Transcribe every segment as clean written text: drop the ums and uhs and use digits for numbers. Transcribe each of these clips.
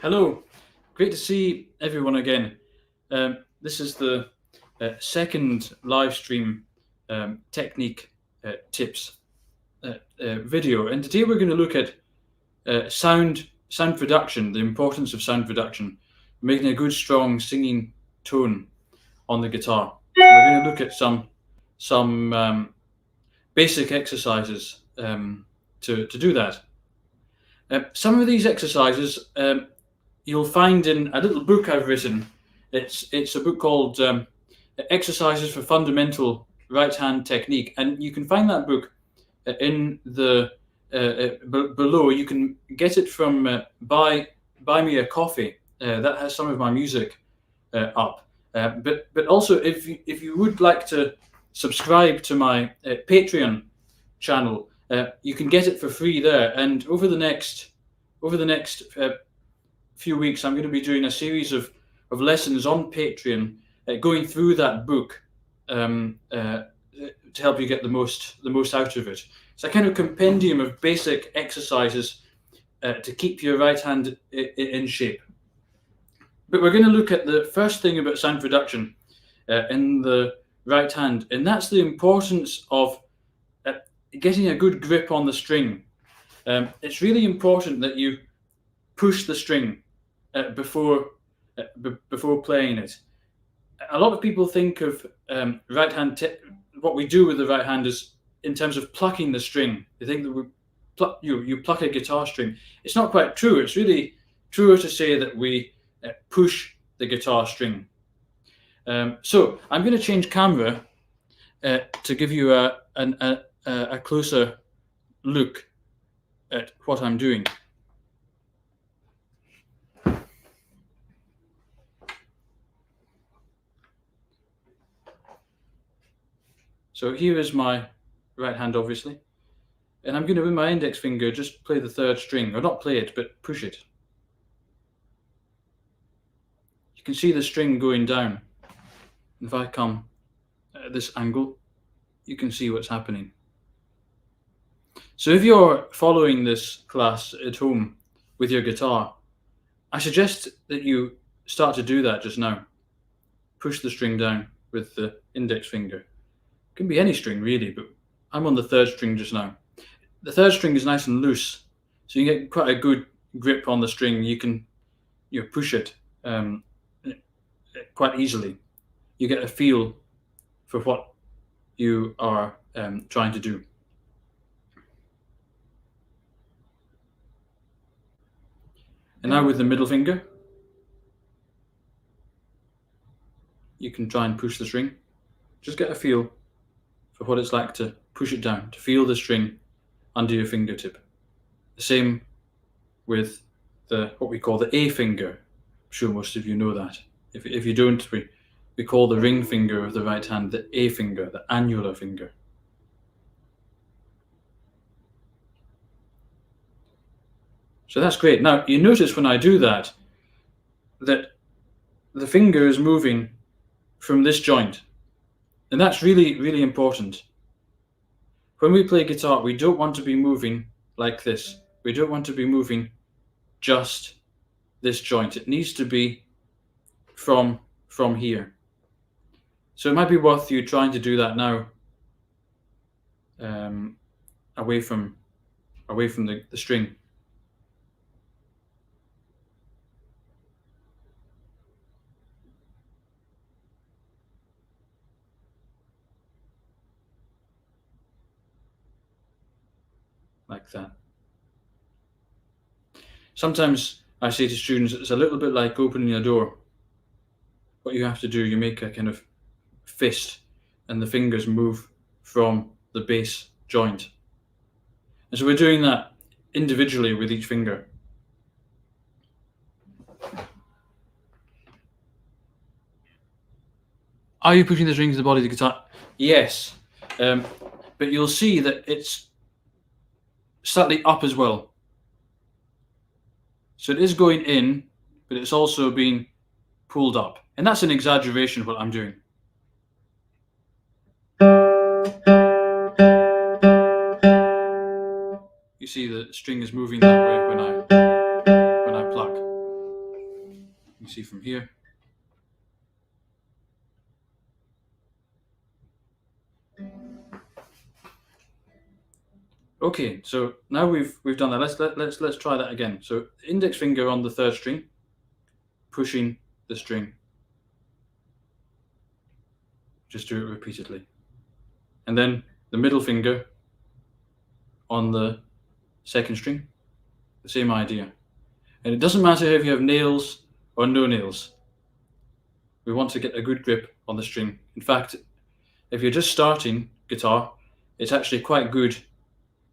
Hello, great to see everyone again. This is the second live stream technique tips video, and today we're going to look at sound production, the importance of sound production, making a good, strong singing tone on the guitar. We're going to look at some basic exercises to do that. Some of these exercises you'll find in a little book I've written. It's a book called Exercises for Fundamental Right Hand Technique, and you can find that book in the below. You can get it from Buy Me a Coffee. That has some of my music up. But also, if you would like to subscribe to my Patreon channel, you can get it for free there. And over the next few weeks, I'm going to be doing a series of lessons on Patreon, going through that book to help you get the most out of it. It's a kind of compendium of basic exercises to keep your right hand in shape. But we're going to look at the first thing about sound production in the right hand, and that's the importance of getting a good grip on the string. It's really important that you push the string before playing it. A lot of people think of right hand. What we do with the right hand is in terms of plucking the string. They think that you pluck a guitar string. It's not quite true. It's really truer to say that we push the guitar string. So I'm going to change camera to give you a closer look at what I'm doing. So here is my right hand, obviously, and I'm going to, with my index finger, just play the third string, or not play it, but push it. You can see the string going down. If I come at this angle, you can see what's happening. So if you're following this class at home with your guitar, I suggest that you start to do that just now. Push the string down with the index finger. It can be any string really, but I'm on the third string just now. The third string is nice and loose, so you get quite a good grip on the string. You can push it quite easily. You get a feel for what you are trying to do. And now with the middle finger, you can try and push the string. Just get a feel for what it's like to push it down, to feel the string under your fingertip. The same with what we call the A finger. I'm sure most of you know that. If you don't, we call the ring finger of the right hand the A finger, the annular finger. So that's great. Now you notice when I do that the finger is moving from this joint, and that's really, really important. When we play guitar, we don't want to be moving like this. We don't want to be moving just this joint. It needs to be from here. So it might be worth you trying to do that now, away from the string. Like that. Sometimes I say to students, it's a little bit like opening a door. What you have to do, you make a kind of fist, and the fingers move from the bass joint. And so we're doing that individually with each finger. Are you pushing the strings to the body of the guitar? Yes, but you'll see that it's slightly up as well. So it is going in, but it's also being pulled up. And that's an exaggeration of what I'm doing. You see the string is moving that way when I pluck. see from here. Okay, so now we've done that. Let's try that again. So index finger on the third string, pushing the string. Just do it repeatedly. And then the middle finger on the second string, the same idea. And it doesn't matter if you have nails or no nails. We want to get a good grip on the string. In fact, if you're just starting guitar, it's actually quite good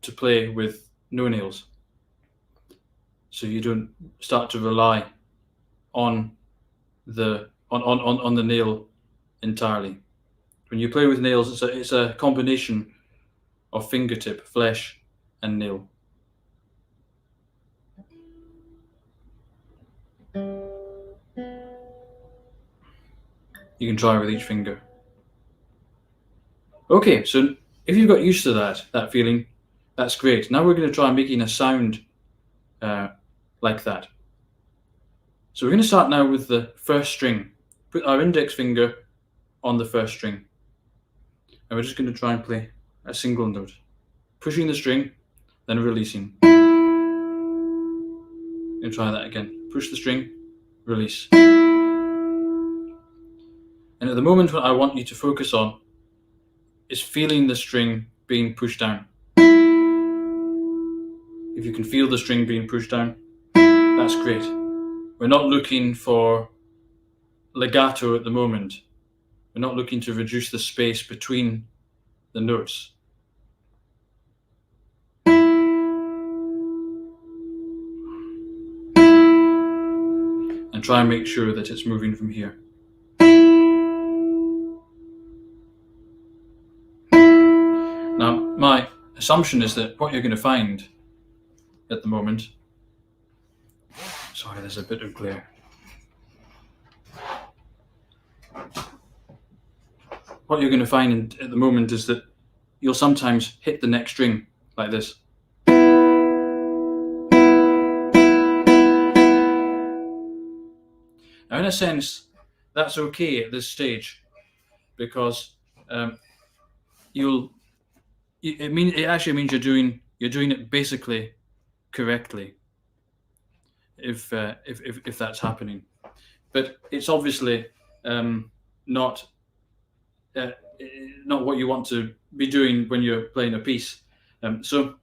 to play with no nails, so you don't start to rely on the nail entirely. When you play with nails, it's a combination of fingertip, flesh, and nail. You can try with each finger. Okay, so if you've got used to that feeling, that's great. Now we're going to try making a sound like that. So we're going to start now with the first string. Put our index finger on the first string. And we're just going to try and play a single note. Pushing the string, then releasing. And try that again. Push the string, release. And at the moment, what I want you to focus on is feeling the string being pushed down. If you can feel the string being pushed down, that's great. We're not looking for legato at the moment. We're not looking to reduce the space between the notes. And try and make sure that it's moving from here. Now, my assumption is that what you're going to find at the moment, sorry, there's a bit of glare. What you're going to find at the moment is that you'll sometimes hit the next string like this. Now, in a sense, that's okay at this stage, because it actually means you're doing it basically correctly. If that's happening, but it's obviously not what you want to be doing when you're playing a piece. So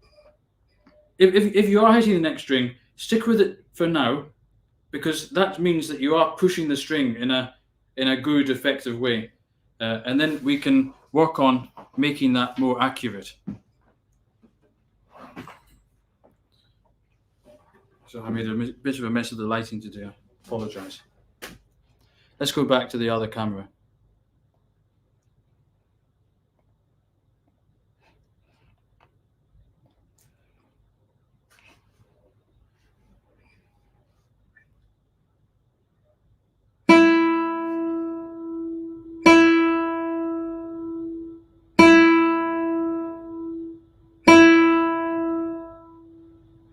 if you are hitting the next string, stick with it for now, because that means that you are pushing the string in a good, effective way, and then we can work on making that more accurate. So I made a bit of a mess of the lighting today. I apologise. Let's go back to the other camera.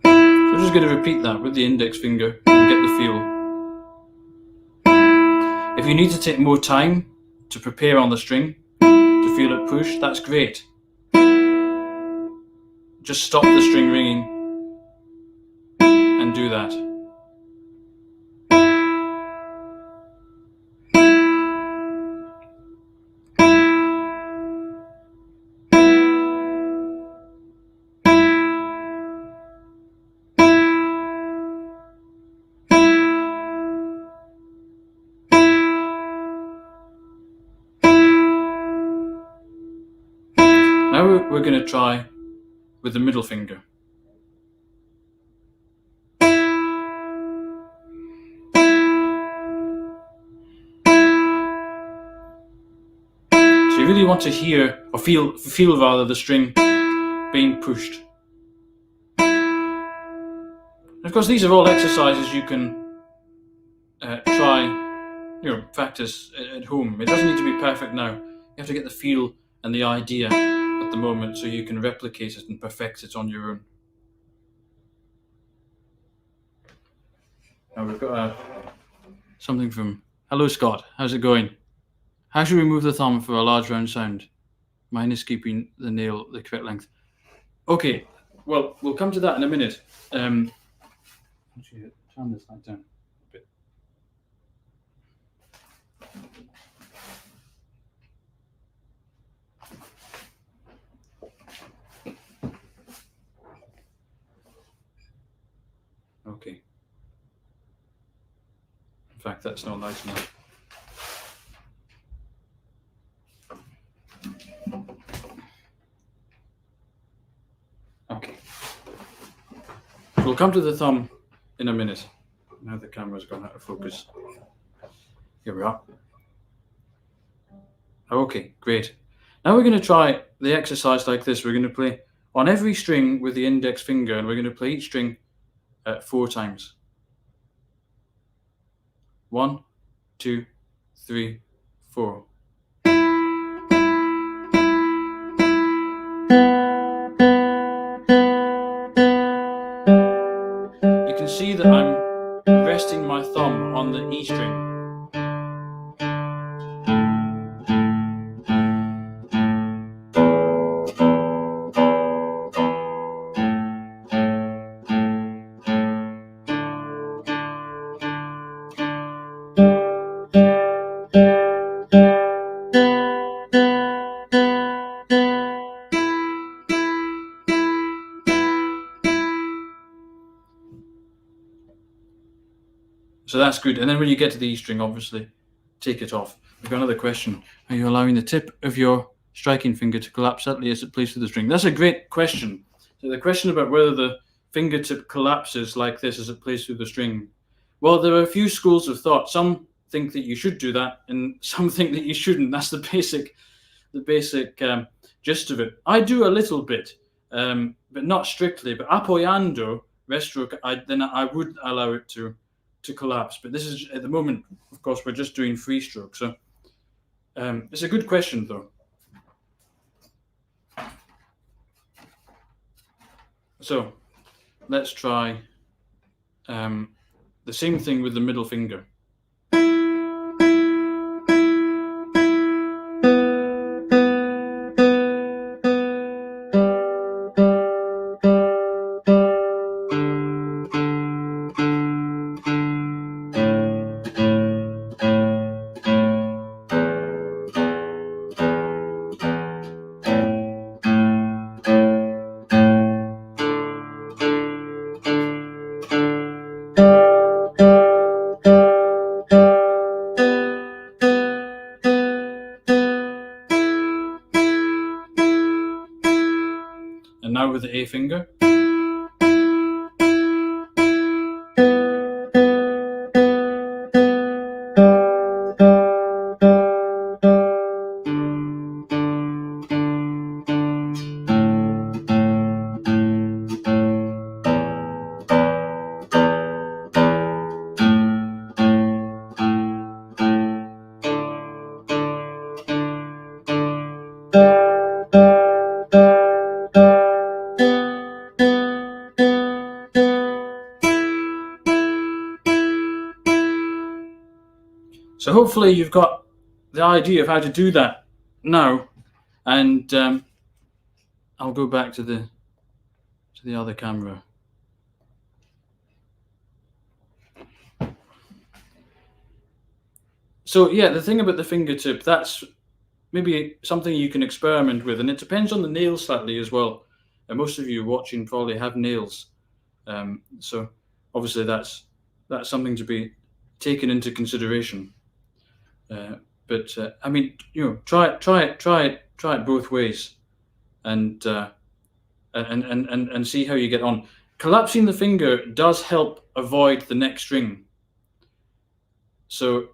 I'm just going to repeat that with the index finger and get the feel. If you need to take more time to prepare on the string, to feel it push, that's great. Just stop the string ringing and do that. Now we're going to try with the middle finger. So you really want to hear, or feel rather, the string being pushed. And of course, these are all exercises you can try, practice at home. It doesn't need to be perfect now. You have to get the feel and the idea at the moment, so you can replicate it and perfect it on your own. Now we've got something from hello Scott, how's it going? How should we move the thumb for a large round sound? Mine is keeping the nail the correct length. Okay, well, we'll come to that in a minute. Actually, turn this light down a bit. Okay. In fact, that's not light enough. Okay. We'll come to the thumb in a minute. Now the camera's gone out of focus. Here we are. Okay, great. Now we're going to try the exercise like this. We're going to play on every string with the index finger, and we're going to play each string 4 times. 1, 2, 3, 4. You can see that I'm resting my thumb on the E string. So that's good. And then when you get to the E string, obviously, take it off. We've got another question. Are you allowing the tip of your striking finger to collapse slightly as it plays through the string? That's a great question. So the question about whether the fingertip collapses like this as it plays through the string. Well, there are a few schools of thought. Some think that you should do that, and some think that you shouldn't. That's the basic gist of it. I do a little bit, but not strictly. But apoyando, rest stroke, I would allow it to collapse. But this is, at the moment, of course, we're just doing free stroke. So it's a good question, though. So let's try the same thing with the middle finger. And now with the A finger. So hopefully you've got the idea of how to do that now, and I'll go back to the other camera. So yeah, the thing about the fingertip, that's maybe something you can experiment with, and it depends on the nail slightly as well. And most of you watching probably have nails, so obviously that's something to be taken into consideration. But I mean, try it both ways, and see how you get on. Collapsing the finger does help avoid the next string. So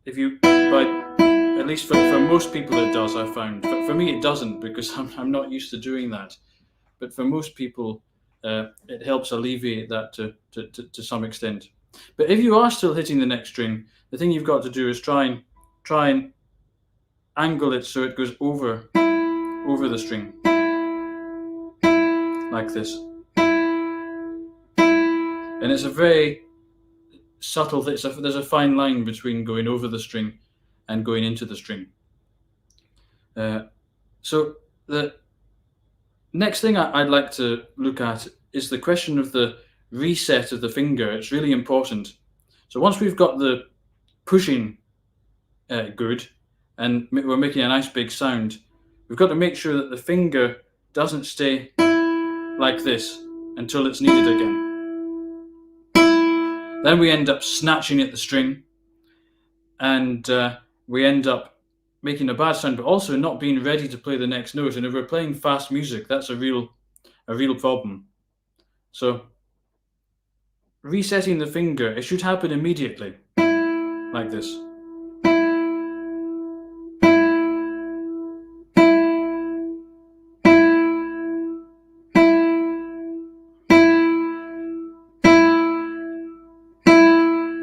if you, at least for most people it does, I've found. For me it doesn't, because I'm not used to doing that. But for most people, it helps alleviate that to some extent. But if you are still hitting the next string, the thing you've got to do is try and angle it so it goes over the string, like this. And it's a very subtle. There's a fine line between going over the string and going into the string. So the next thing I'd like to look at is the question of the reset of the finger. It's really important. So once we've got the pushing good and we're making a nice big sound, we've got to make sure that the finger doesn't stay like this until it's needed again. Then we end up snatching at the string, and we end up making a bad sound, but also not being ready to play the next note. And if we're playing fast music, that's a real problem. So resetting the finger, it should happen immediately, like this.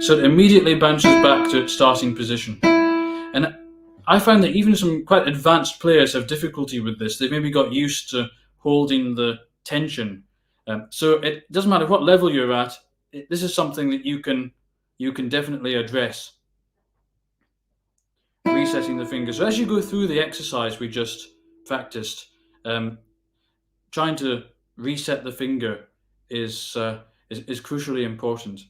So it immediately bounces back to its starting position. And I found that even some quite advanced players have difficulty with this. They've maybe got used to holding the tension. So it doesn't matter what level you're at. This is something that you can definitely address. Resetting the finger. So as you go through the exercise we just practiced, trying to reset the finger is crucially important.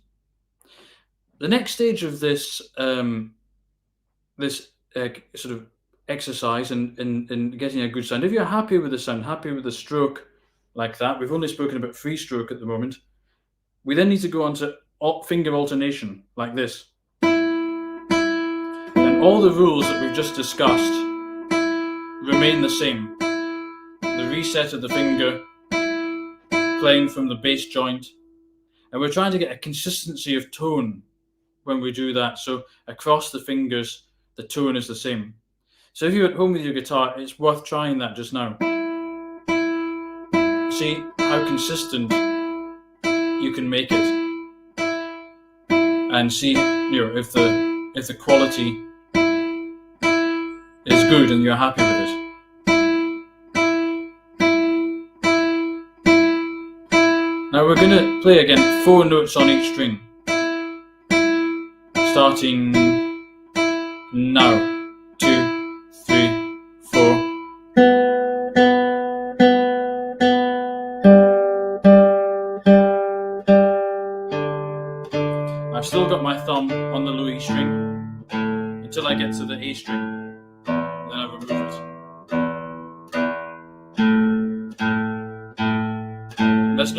The next stage of this sort of exercise and getting a good sound, if you're happy with the sound, happy with the stroke like that, we've only spoken about free stroke at the moment, we then need to go on to finger alternation like this. And all the rules that we've just discussed remain the same. The reset of the finger, playing from the bass joint, and we're trying to get a consistency of tone when we do that. So across the fingers, the tone is the same. So if you're at home with your guitar, it's worth trying that just now. See how consistent you can make it, and see, if the quality is good and you're happy with it. Now we're going to play again 4 notes on each string, starting now. 2, 3, 4. I've still got my thumb on the low E string until I get to the A string, then I remove it. There's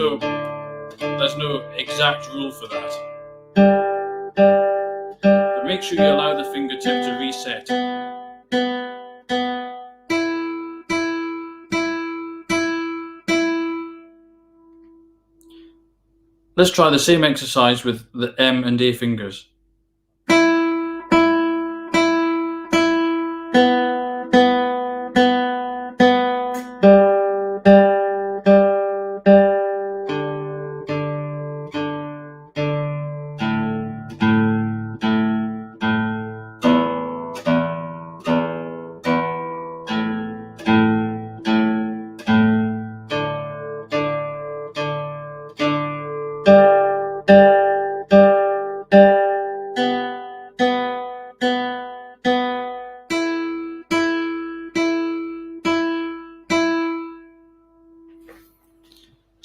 no exact rule for that, but make sure you allow the fingertip to reset. Let's try the same exercise with the M and A fingers.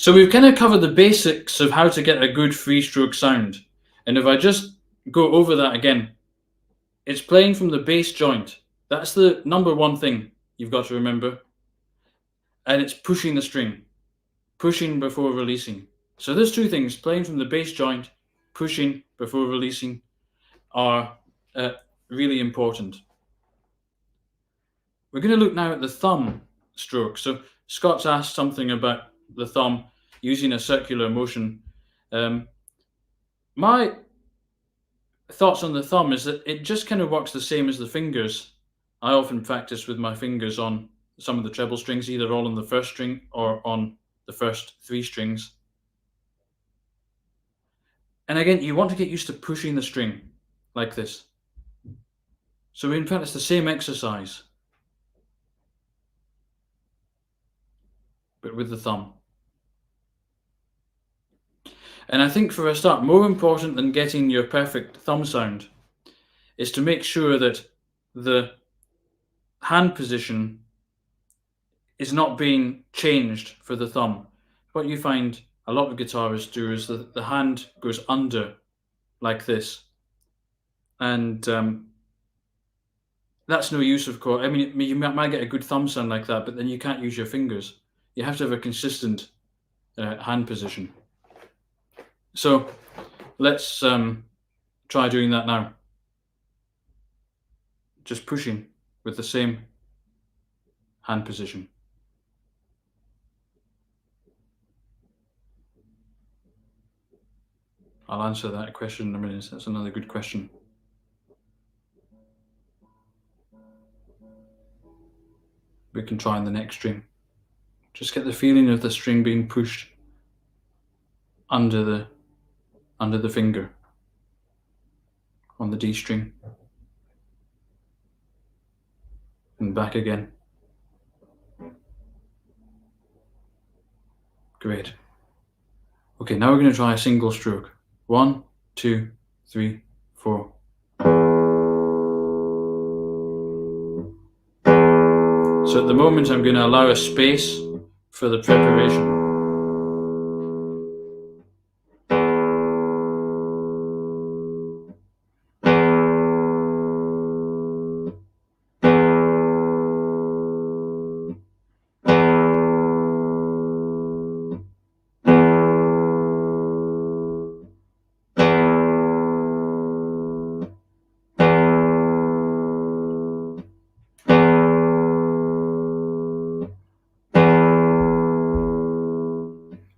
So we've kind of covered the basics of how to get a good free stroke sound. And if I just go over that again, it's playing from the bass joint. That's the number one thing you've got to remember. And it's pushing the string, pushing before releasing. So those 2 things, playing from the bass joint, pushing before releasing, are really important. We're going to look now at the thumb stroke. So Scott's asked something about the thumb using a circular motion. My thoughts on the thumb is that it just kind of works the same as the fingers. I often practice with my fingers on some of the treble strings, either all on the first string or on the first 3 strings. And again, you want to get used to pushing the string like this. So in fact, it's the same exercise, but with the thumb. And I think for a start, more important than getting your perfect thumb sound is to make sure that the hand position is not being changed for the thumb. What you find a lot of guitarists do is that the hand goes under like this, and that's no use, of course. I mean, you might get a good thumb sound like that, but then you can't use your fingers. You have to have a consistent hand position. So let's try doing that now. Just pushing with the same hand position. I'll answer that question in a minute. That's another good question. We can try on the next string. Just get the feeling of the string being pushed under the finger on the D string. And back again. Great. Okay, now we're going to try a single stroke. 1, 2, 3, 4. So at the moment I'm going to allow a space for the preparation.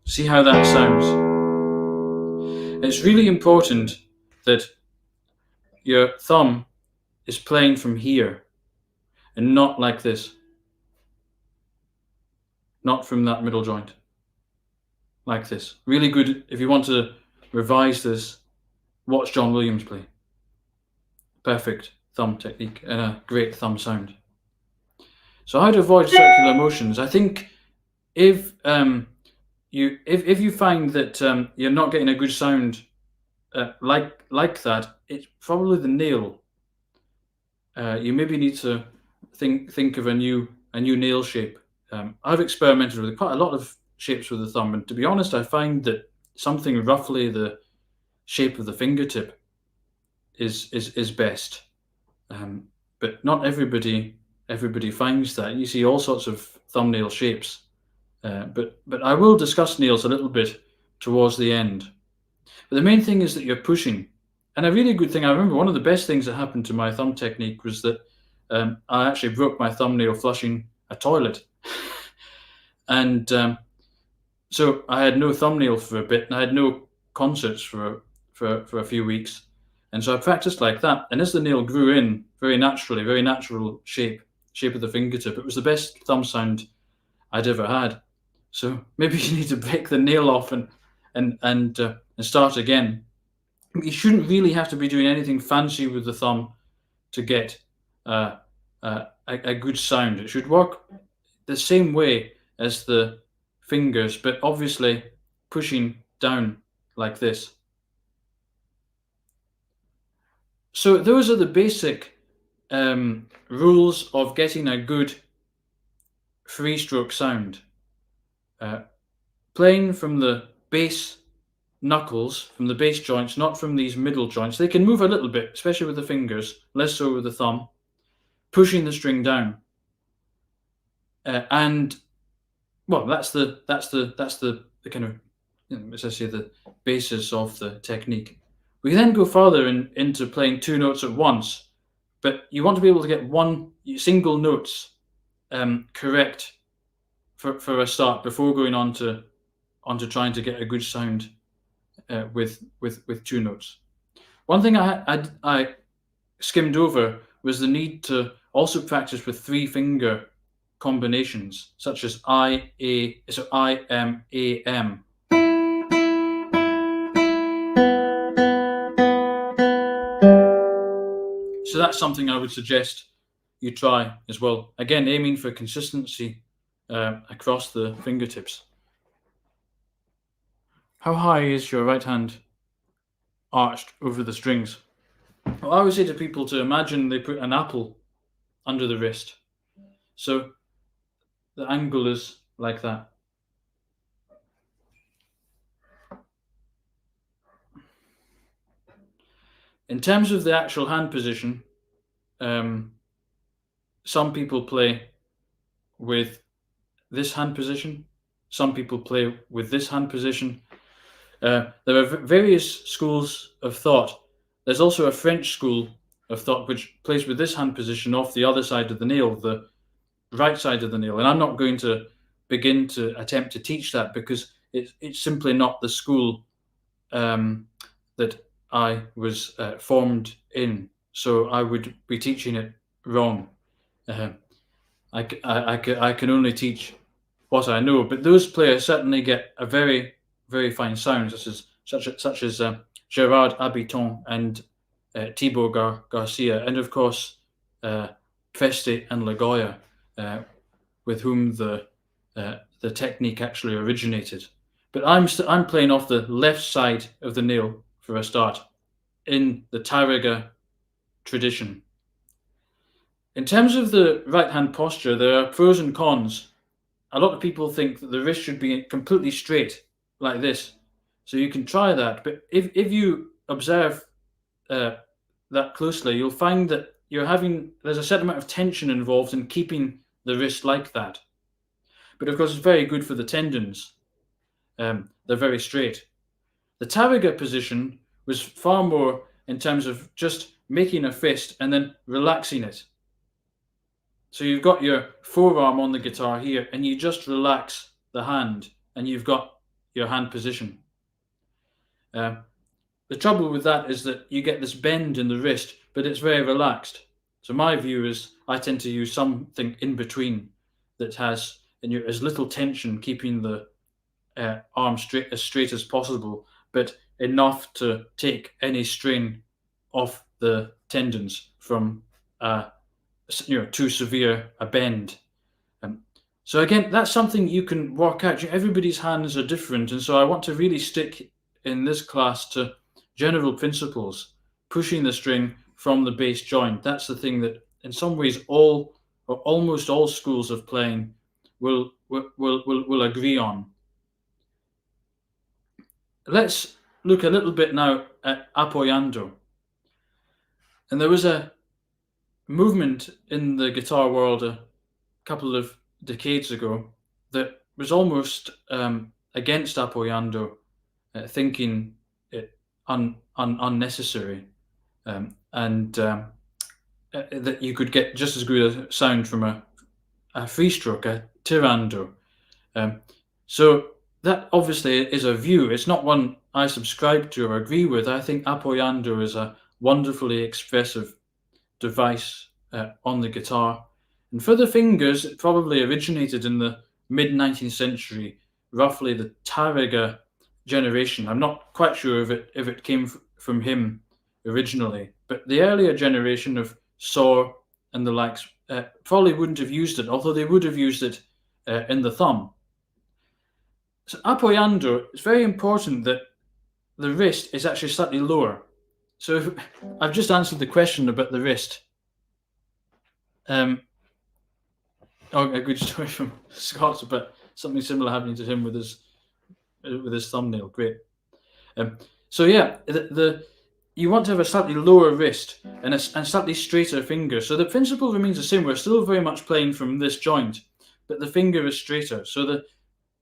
See how that sounds? It's really important that your thumb is playing from here and not like this. Not from that middle joint. Like this. Really good. If you want to revise this, watch John Williams play. Perfect thumb technique and a great thumb sound. So how to avoid circular motions? I think if you find that you're not getting a good sound like that, it's probably the nail. You maybe need to think of a new nail shape. I've experimented with quite a lot of shapes with the thumb, and to be honest, I find that something roughly the shape of the fingertip is best. But not everybody finds that. You see all sorts of thumbnail shapes. But I will discuss nails a little bit towards the end. But the main thing is that you're pushing. And a really good thing, I remember one of the best things that happened to my thumb technique was that I actually broke my thumbnail flushing a toilet. And so I had no thumbnail for a bit, and I had no concerts for a few weeks. And so I practiced like that. And as the nail grew in very naturally, very natural shape of the fingertip, it was the best thumb sound I'd ever had. So maybe you need to break the nail off and start again. You shouldn't really have to be doing anything fancy with the thumb to get a good sound. It should work the same way as the fingers, but obviously pushing down like this. So those are the basic rules of getting a good three-stroke sound. Playing from the bass knuckles, from the bass joints, not from these middle joints. They can move a little bit, especially with the fingers, less so with the thumb. Pushing the string down, and well, that's the kind of, as I say, the basis of the technique. We then go further into playing two notes at once, but you want to be able to get one single notes correct for a start before going on to trying to get a good sound with two notes. One thing I skimmed over was the need to also practice with three finger combinations, such as I, A, so I, M, A, M. So that's something I would suggest you try as well. Again, aiming for consistency across the fingertips. How high is your right hand arched over the strings? Well, I always say to people to imagine they put an apple under the wrist. So the angle is like that. In terms of the actual hand position, some people play with this hand position. Some people play with this hand position. There are various schools of thought. There's also a French school of thought which plays with this hand position off the other side of the nail, the right side of the nail. And I'm not going to begin to attempt to teach that because it's simply not the school that I was formed in. So I would be teaching it wrong. I can only teach what I know, but those players certainly get a very, very fine sound, such as Gerard Habiton and Thibaut Garcia, and of course Presti and Lagoya, with whom the technique actually originated. But I'm playing off the left side of the nail for a start in the Tariga tradition. In terms of the right hand posture, there are pros and cons. A lot of people think that the wrist should be completely straight, like this. So you can try that. But if you observe that closely, you'll find that there's a certain amount of tension involved in keeping the wrist like that. But of course, it's very good for the tendons. They're very straight. The Tariga position was far more in terms of just making a fist and then relaxing it. So you've got your forearm on the guitar here, and you just relax the hand, and you've got your hand position. The trouble with that is that you get this bend in the wrist, but it's very relaxed. So my view is I tend to use something in between that has as little tension, keeping the arm as straight as possible, but enough to take any strain off the tendons from too severe a bend. So again, that's something you can work out. Everybody's hands are different, and so I want to really stick in this class to general principles, pushing the string from the bass joint. That's the thing that, in some ways, all or almost all schools of playing will agree on. Let's look a little bit now at apoyando. And there was a movement in the guitar world a couple of decades ago that was almost against apoyando, thinking it unnecessary, and that you could get just as good a sound from a free stroke, a tirando. So that obviously is a view. It's not one I subscribe to or agree with. I think apoyando is a wonderfully expressive device on the guitar. And for the fingers, it probably originated in the mid-19th century, roughly the Tariga generation. I'm not quite sure if it came from him originally, but the earlier generation of Saw and the likes probably wouldn't have used it, although they would have used it in the thumb. So apoyando, it's very important that the wrist is actually slightly lower. So I've just answered the question about the wrist. A good story from Scott about something similar happening to him with his thumbnail. Great. So yeah, you want to have a slightly lower wrist and a slightly straighter finger. So the principle remains the same. We're still very much playing from this joint, but the finger is straighter. So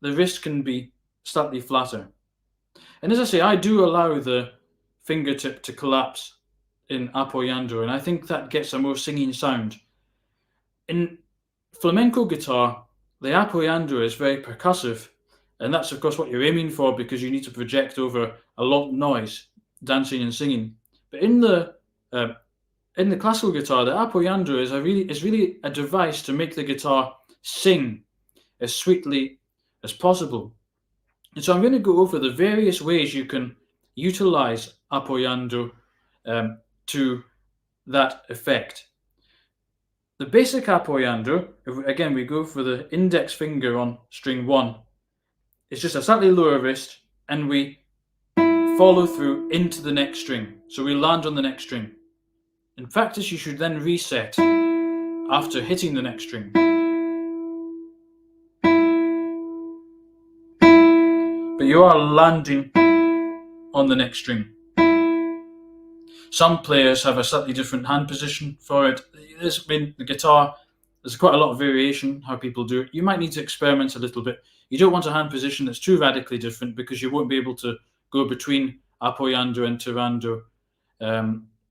the wrist can be slightly flatter. And as I say, I do allow the fingertip to collapse in apoyando, and I think that gets a more singing sound. In flamenco guitar, the apoyando is very percussive, and that's of course what you're aiming for because you need to project over a lot of noise, dancing and singing. But in the classical guitar, the apoyando is really a device to make the guitar sing as sweetly as possible. And so I'm going to go over the various ways you can utilize apoyando to that effect. The basic apoyando, again, we go for the index finger on string 1. It's just a slightly lower wrist and we follow through into the next string. So we land on the next string. In practice, you should then reset after hitting the next string. But you are landing on the next string. Some players have a slightly different hand position for it. The guitar, there's quite a lot of variation how people do it. You might need to experiment a little bit. You don't want a hand position that's too radically different, because you won't be able to go between apoyando and tirando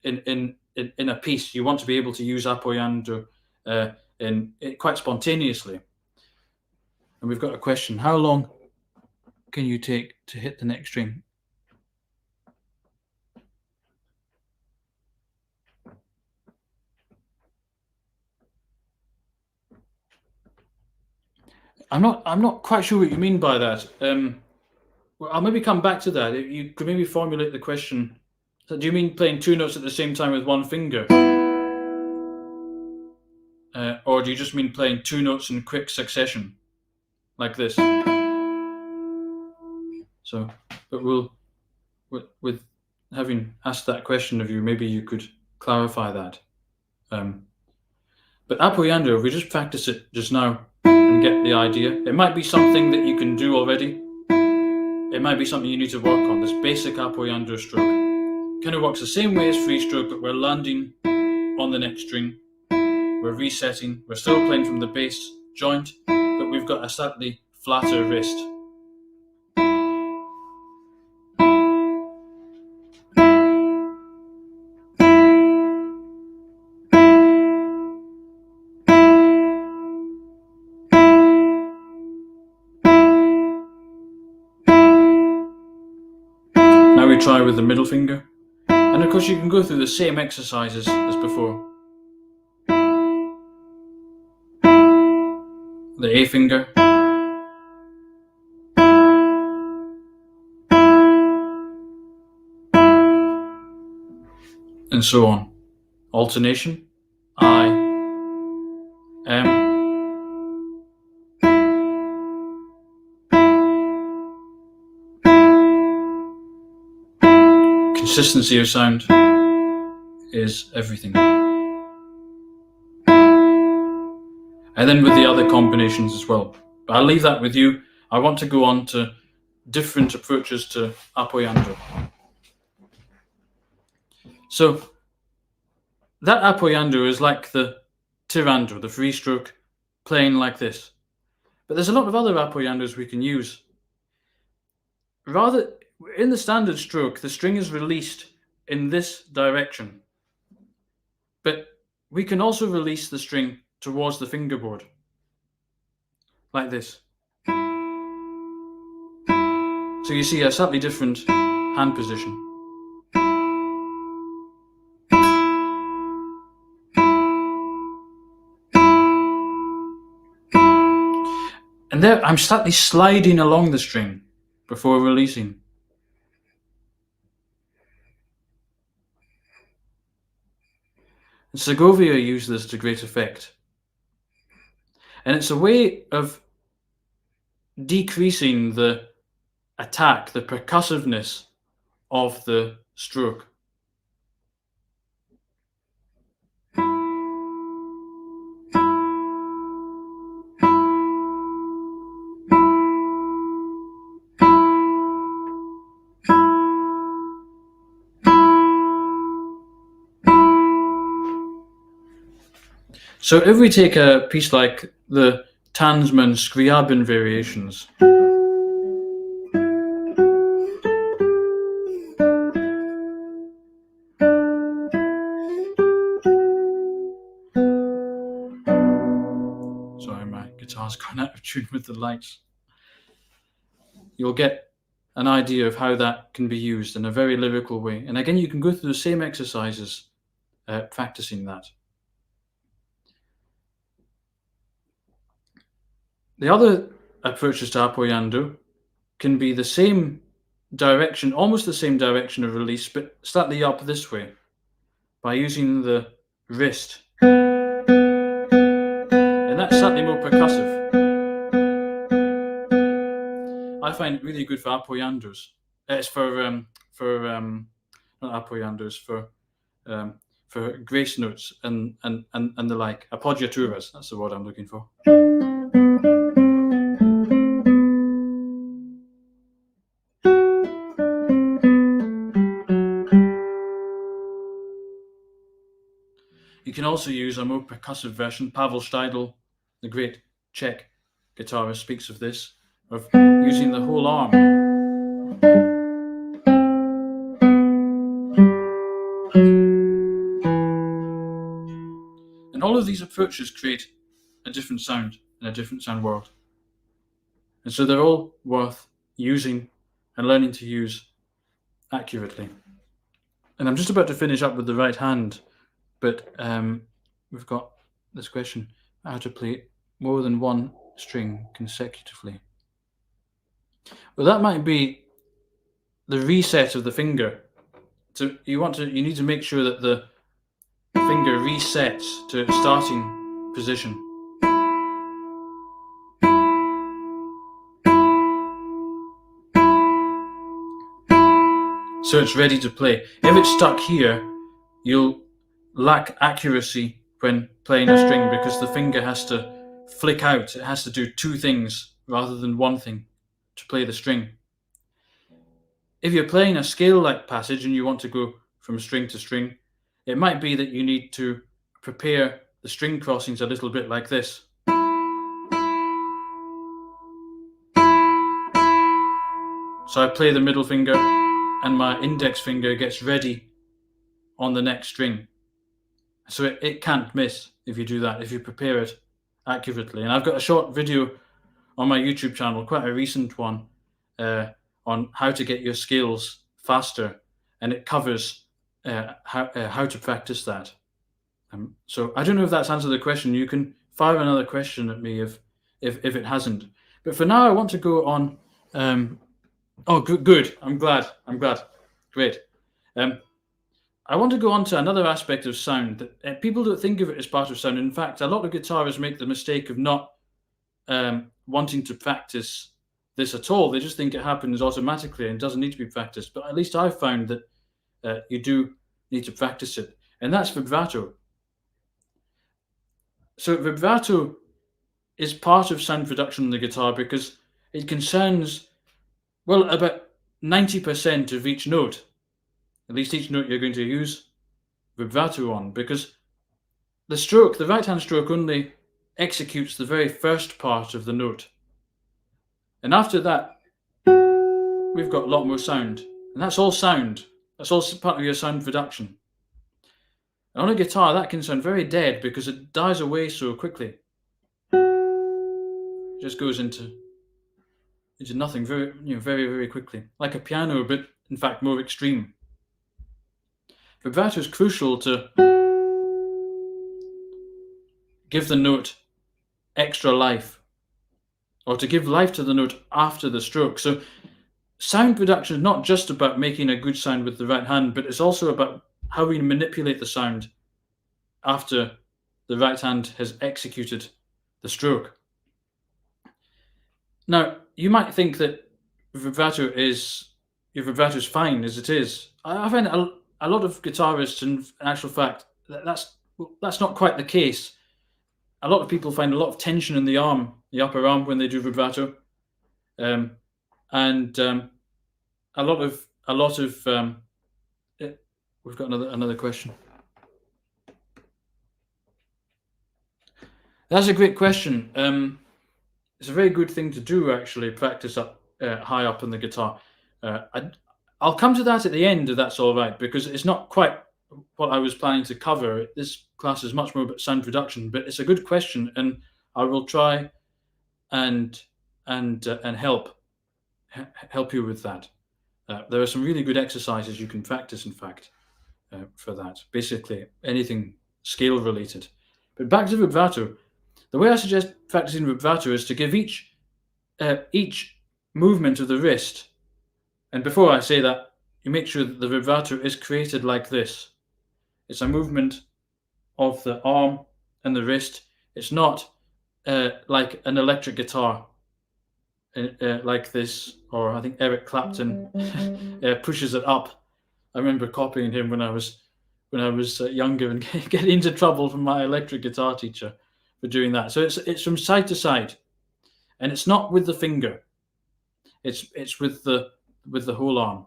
in a piece. You want to be able to use apoyando quite spontaneously. And we've got a question: how long can you take to hit the next string? I'm not quite sure what you mean by that. Well, I'll maybe come back to that. You could maybe formulate the question. So do you mean playing two notes at the same time with one finger? Or do you just mean playing two notes in quick succession, like this? So, but with having asked that question of you, maybe you could clarify that. But apoyando, if we just practice it just now and get the idea, it might be something that you can do already. It might be something you need to work on. This basic apoyando stroke kind of works the same way as free stroke, but we're landing on the next string. We're resetting. We're still playing from the bass joint, but we've got a slightly flatter wrist. Now we try with the middle finger. And of course you can go through the same exercises as before. The A finger. And so on. Alternation. I, M. Consistency of sound is everything. And then with the other combinations as well. But I'll leave that with you. I want to go on to different approaches to apoyando. So that apoyando is like the tirando, the free stroke, playing like this. But there's a lot of other apoyandos we can use. Rather, in the standard stroke, the string is released in this direction. But we can also release the string towards the fingerboard, like this. So you see a slightly different hand position. And there I'm slightly sliding along the string before releasing. And Segovia used this to great effect. And it's a way of decreasing the attack, the percussiveness of the stroke. So if we take a piece like the Tansman Scriabin variations, sorry, my guitar's gone out of tune with the lights, you'll get an idea of how that can be used in a very lyrical way. And again, you can go through the same exercises practicing that. The other approaches to apoyando can be the same direction, almost the same direction of release, but slightly up this way, by using the wrist. And that's slightly more percussive. I find it really good for apoyandos. It's not apoyandos, for grace notes and the like. Appoggiaturas, that's the word I'm looking for. You can also use a more percussive version. Pavel Steidl, the great Czech guitarist, speaks of this, of using the whole arm. And all of these approaches create a different sound in a different sound world. And so they're all worth using and learning to use accurately. And I'm just about to finish up with the right hand, but we've got this question: how to play more than one string consecutively. Well, that might be the reset of the finger. So you need to make sure that the finger resets to its starting position. So it's ready to play. If it's stuck here, you'll lack accuracy when playing a string because the finger has to flick out. It has to do two things rather than one thing to play the string. If you're playing a scale-like passage and you want to go from string to string, it might be that you need to prepare the string crossings a little bit like this. So I play the middle finger and my index finger gets ready on the next string. So it can't miss if you do that, if you prepare it accurately. And I've got a short video on my YouTube channel, quite a recent one, on how to get your scales faster, and it covers how to practice that. So I don't know if that's answered the question. You can fire another question at me if it hasn't. But for now, I want to go on. Oh, good. I'm glad. Great. I want to go on to another aspect of sound that people don't think of it as part of sound. In fact, a lot of guitarists make the mistake of not wanting to practice this at all. They just think it happens automatically and doesn't need to be practiced. But at least I've found that you do need to practice it, and that's vibrato. So vibrato is part of sound production on the guitar because it concerns, well, about 90% of each note, at least each note you're going to use vibrato on, because the right hand stroke only executes the very first part of the note. And after that, we've got a lot more sound. And that's all sound. That's all part of your sound production. And on a guitar, that can sound very dead because it dies away so quickly. It just goes into nothing very, very quickly. Like a piano, but in fact more extreme. Vibrato is crucial to give the note extra life, or to give life to the note after the stroke. So sound production is not just about making a good sound with the right hand, but it's also about how we manipulate the sound after the right hand has executed the stroke. Now, you might think that your vibrato is fine as it is. I find a lot of guitarists, in actual fact, that's not quite the case. A lot of people find a lot of tension in the upper arm, when they do vibrato, and a lot of we've got another question. That's a great question. It's a very good thing to do, actually, practice up high up on the guitar. I'll come to that at the end, if that's all right, because it's not quite what I was planning to cover. This class is much more about sound production, but it's a good question, and I will try and help you with that. There are some really good exercises you can practice, in fact, for that. Basically, anything scale related. But back to vibrato. The way I suggest practicing vibrato is to give each movement of the wrist, and before I say that, you make sure that the vibrato is created like this. It's a movement of the arm and the wrist. It's not like an electric guitar. like this, or I think Eric Clapton pushes it up. I remember copying him when I was younger and getting into trouble from my electric guitar teacher for doing that. So it's from side to side, and it's not with the finger. It's with the whole arm.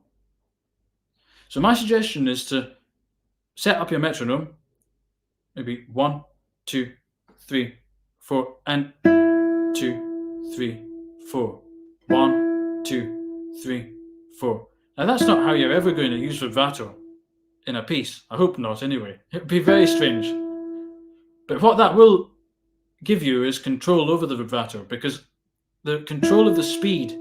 So my suggestion is to set up your metronome. Maybe 1, 2, 3, 4, and 2, 3, 4. 1, 2, 3, 4. Now that's not how you're ever going to use vibrato in a piece. I hope not, anyway. It would be very strange. But what that will give you is control over the vibrato, because the control of the speed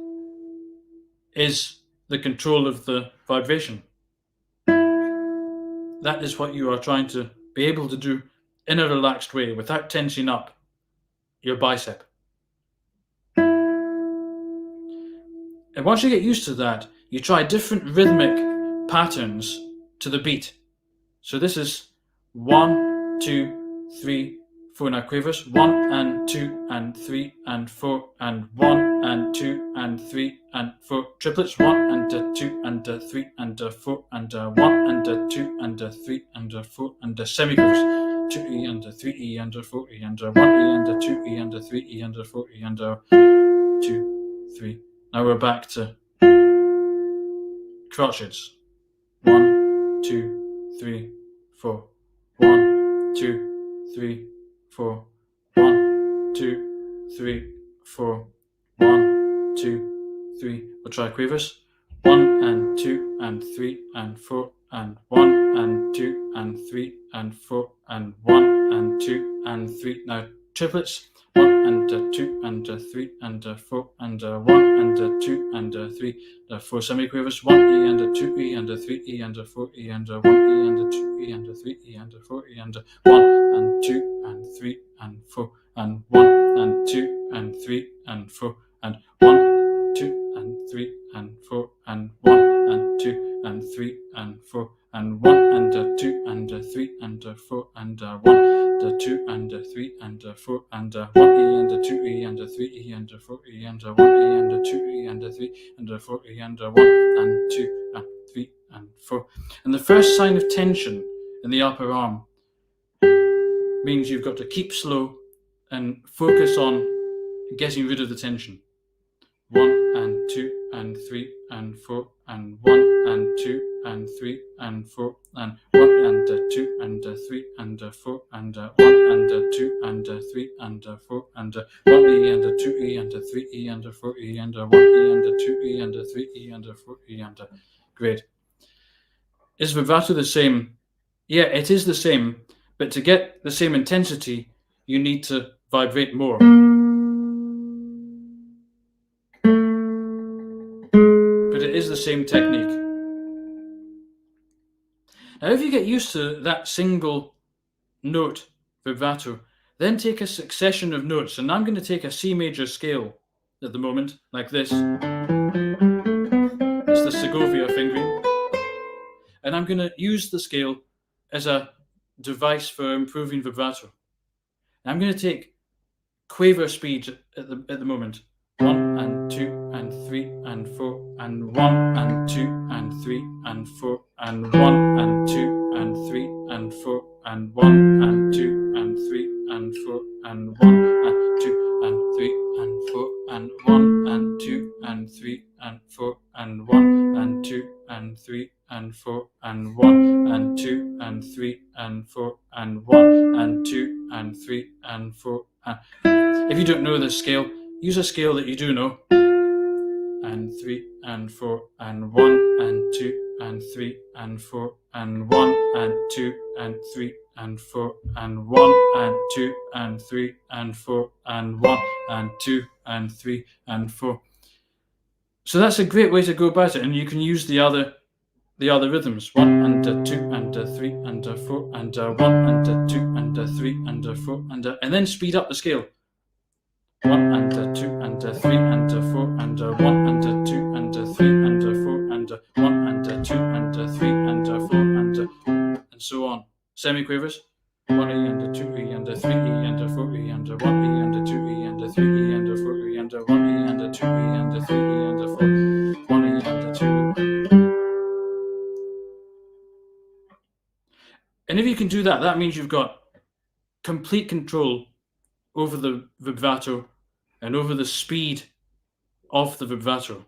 is the control of the vibration. That is what you are trying to be able to do in a relaxed way without tensing up your bicep. And once you get used to that, you try different rhythmic patterns to the beat. So this is 1, 2, 3, 4. Now quavers 1 and 2 and 3 and 4 and 1 and 2 and 3 and 4. Triplets 1 and 2 and 3 and 4 and 1 and 2 and 3 and 4 and semiquavers 2E and 3E and 4E and 1E and 2E and 3E and 4E and 2, 3. Now we're back to crotchets. 1, 2, 3, 4. 1, 2, 3, 4. 1, 2, 3, 4. 1, 2, 3. We'll try quavers. 1 and 2 and 3 and 4 and 1 and 2 and 3 and 4 and 1 and 2 and 3. Now triplets. 1 and 2 and 3 and 4 and 1 and 2 and 3. 4 semiquavers. 1E and 2E and 3E and 4E and 1E and 2E and 3E and 4E and 1 and 2 and 3 and 4 and 1 and 2 and 3 and 4 and 1, 2 and 3 and 4 and 1 and 2 and 3 and 4 and 1 and 2 and 3 and 4 and 1, 2 and 3 and 4 and 1E and 2E and 3E and 4E and 1E and 2E and 3 and 4E and 1 and 2 and 3 and 4. And the first sign of tension in the upper arm means you've got to keep slow and focus on getting rid of the tension. 1 and 2 and 3 and 4 and 1 and 2 and 3 and 4 and 1 and 2 and 3 and 4 and 1 and 2 and 3 and 4 and 1E and 2E and 3E and 4E and 1E and 2E and 3E and 4E and great. Is vibrato the same? Yeah, it is the same, but to get the same intensity, you need to vibrate more. But it is the same technique. Now, if you get used to that single note vibrato, then take a succession of notes. And I'm going to take a C major scale at the moment, like this. It's the Segovia fingering. And I'm going to use the scale as a device for improving vibrato. I'm going to take quaver speed at the moment. 1 and 2 and 3 and 4 and 1 and 2 and 3 and 4 and 1 and 2 and 3 and 4 and 1 and 2 and 3 and 4 and 1 and 2 and 3 and 4 and 1 and 2 and 3 and 4 and 1 and 2 and 3 and 4 and 1 and 2 and 3 and 4 and 1 and 2 and 3 and 4. If you don't know this scale, use a scale that you do know. And 3 and 4 and 1 and 2 and 3 and 4 and 1 and 2 and 3 and 4 and 1 and 2 and 3 and 4 and 1 and 2 and 3 and 4. So that's a great way to go about it, and you can use the other rhythms. 1 and 2 and 3 and 4 and 1 and 2 and 3 and 4 and then speed up the scale. 1 and 2 and 3 and 4 and 1 and 2 and 3 and 4 and 1 and 2 and 3 and 4 and so on. Semiquavers. 1E and 2E and 3E and 4E and 1E and 2E and 3E and 4E and a 1E and a 2E and a 3E and a 4, 1E and a 2E. And if you can do that, that means you've got complete control over the vibrato and over the speed of the vibrato.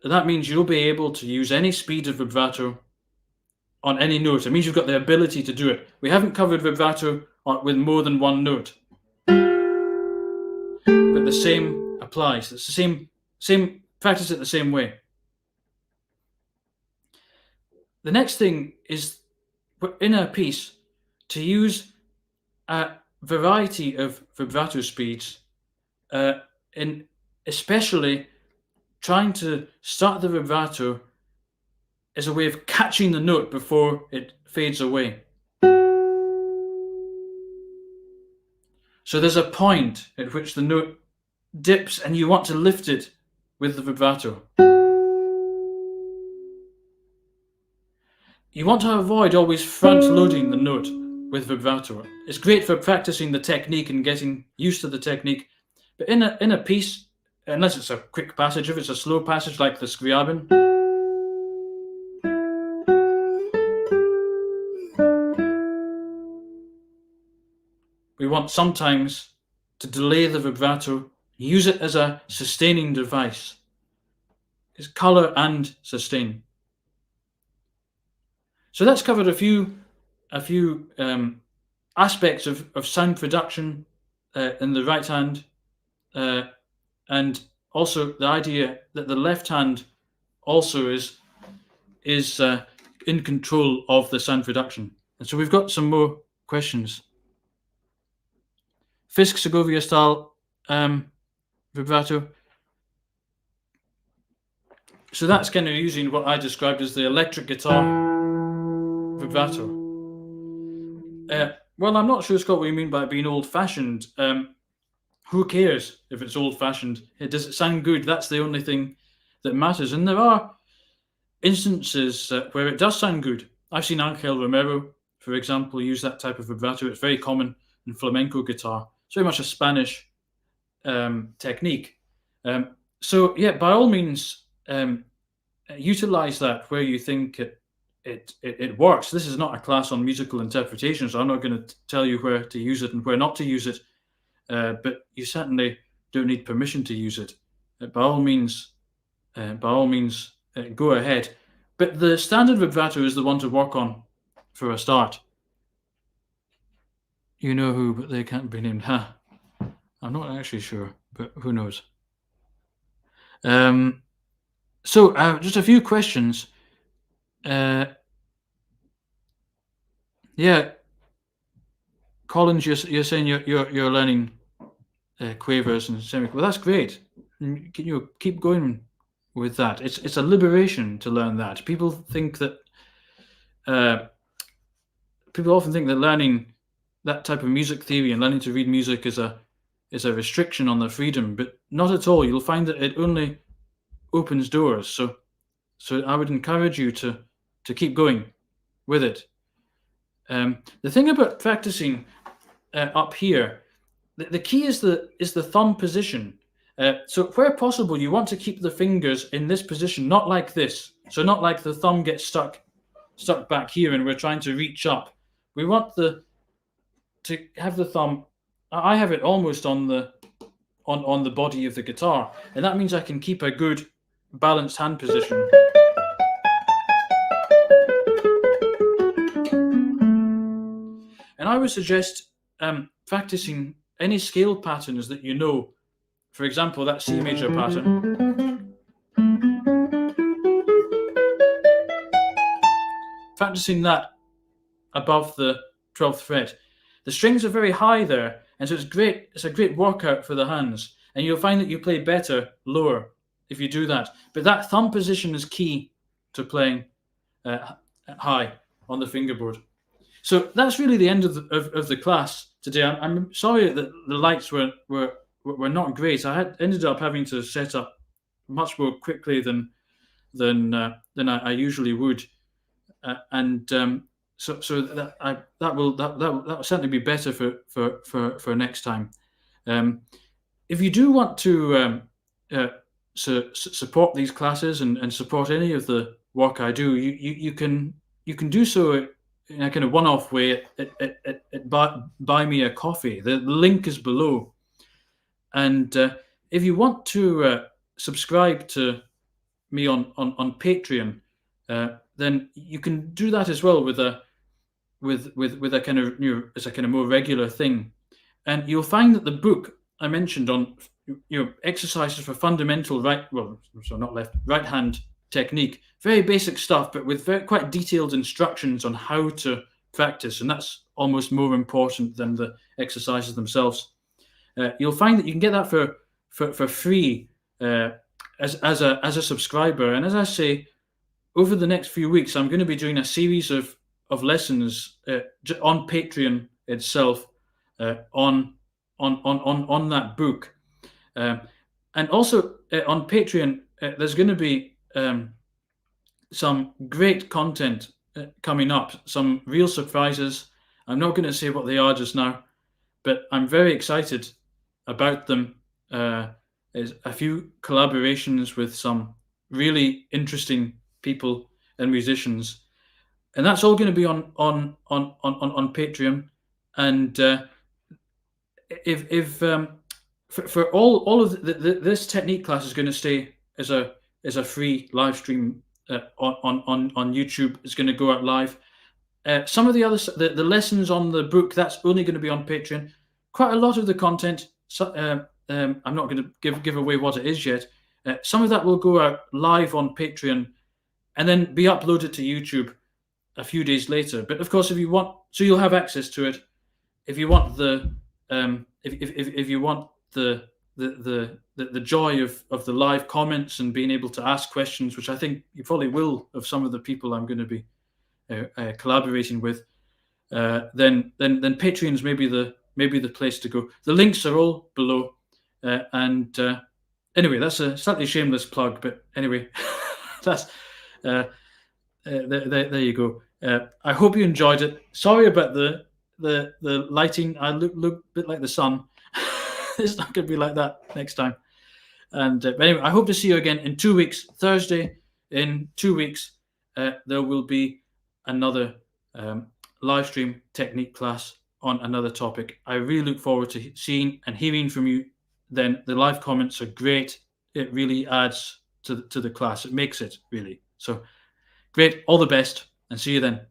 That means you'll be able to use any speed of vibrato on any note. It means you've got the ability to do it. We haven't covered vibrato with more than one note, but the same applies. It's the same. Practice it the same way. The next thing is, in a piece, to use a variety of vibrato speeds, in especially trying to start the vibrato as a way of catching the note before it fades away. So there's a point at which the note dips and you want to lift it with the vibrato. You want to avoid always front-loading the note with vibrato. It's great for practicing the technique and getting used to the technique, but in a piece, unless it's a quick passage, if it's a slow passage like the Scriabin, we want sometimes to delay the vibrato, use it as a sustaining device. It's color and sustain. So that's covered a few aspects of sound production in the right hand, and also the idea that the left hand also is in control of the sound production. And so we've got some more questions. Fisk Segovia style vibrato. So that's kind of using what I described as the electric guitar vibrato. Well, I'm not sure, Scott, what you mean by being old-fashioned. Who cares if it's old-fashioned? Does it sound good? That's the only thing that matters. And there are instances where it does sound good. I've seen Angel Romero, for example, use that type of vibrato. It's very common in flamenco guitar. It's very much a Spanish technique. So yeah, by all means, utilize that where you think it works. This is not a class on musical interpretation, so I'm not going to tell you where to use it and where not to use it. But you certainly don't need permission to use it. By all means, go ahead. But the standard vibrato is the one to work on for a start. You know who, but they can't be named. Huh? I'm not actually sure, but who knows? So just a few questions. Yeah, Collins, you're saying you're learning quavers and semi. Well, that's great. Can you keep going with that? It's a liberation to learn that. People think that people often think that learning that type of music theory and learning to read music is a restriction on their freedom, but not at all. You'll find that it only opens doors. So I would encourage you to keep going with it. The thing about practicing up here, the key is the thumb position. So where possible, you want to keep the fingers in this position, not like this. So not like the thumb gets stuck back here and we're trying to reach up. We want to have the thumb. I have it almost on the body of the guitar, and that means I can keep a good balanced hand position. And I would suggest practicing any scale patterns that you know. For example, that C major pattern. Practicing that above the 12th fret. The strings are very high there, and so it's great. It's a great workout for the hands, and you'll find that you play better lower if you do that. But that thumb position is key to playing high on the fingerboard. So that's really the end of the class today. I'm sorry that the lights were not great. I ended up having to set up much more quickly than I usually would, so that will certainly be better for next time. if you do want to uh, support these classes and support any of the work I do, you can do so in a kind of one-off way at buy me a coffee. The link is below, and if you want to subscribe to me on Patreon, then you can do that as well with a with a kind of as a kind of more regular thing. And you'll find that the book I mentioned on exercises for fundamental right hand technique, very basic stuff, but with quite detailed instructions on how to practice, and that's almost more important than the exercises themselves. You'll find that you can get that for free as a subscriber. And as I say, over the next few weeks, I'm going to be doing a series of lessons on Patreon itself on that book. And also on Patreon, there's going to be some great content coming up, some real surprises. I'm not going to say what they are just now, but I'm very excited about them. There's a few collaborations with some really interesting people and musicians, and that's all going to be on Patreon. And if for all of this technique class is going to stay as a free live stream on YouTube. It's going to go out live. Some of the other the lessons on the book, that's only going to be on Patreon. Quite a lot of the content, I'm not going to give away what it is yet. Some of that will go out live on Patreon and then be uploaded to YouTube a few days later. But of course, if you want, so you'll have access to it. If you want if you want the joy of the live comments and being able to ask questions, which I think you probably will of some of the people I'm going to be collaborating with, then Patreon's maybe the place to go. The links are all below, and anyway, that's a slightly shameless plug, but anyway, that's there you go. I hope you enjoyed it. Sorry about the lighting. I look a bit like the sun. It's not going to be like that next time. And but anyway, I hope to see you again in 2 weeks. Thursday in 2 weeks, there will be another live stream technique class on another topic. I really look forward to seeing and hearing from you. Then the live comments are great. It really adds to the class. It makes it really. So great. All the best, and see you then.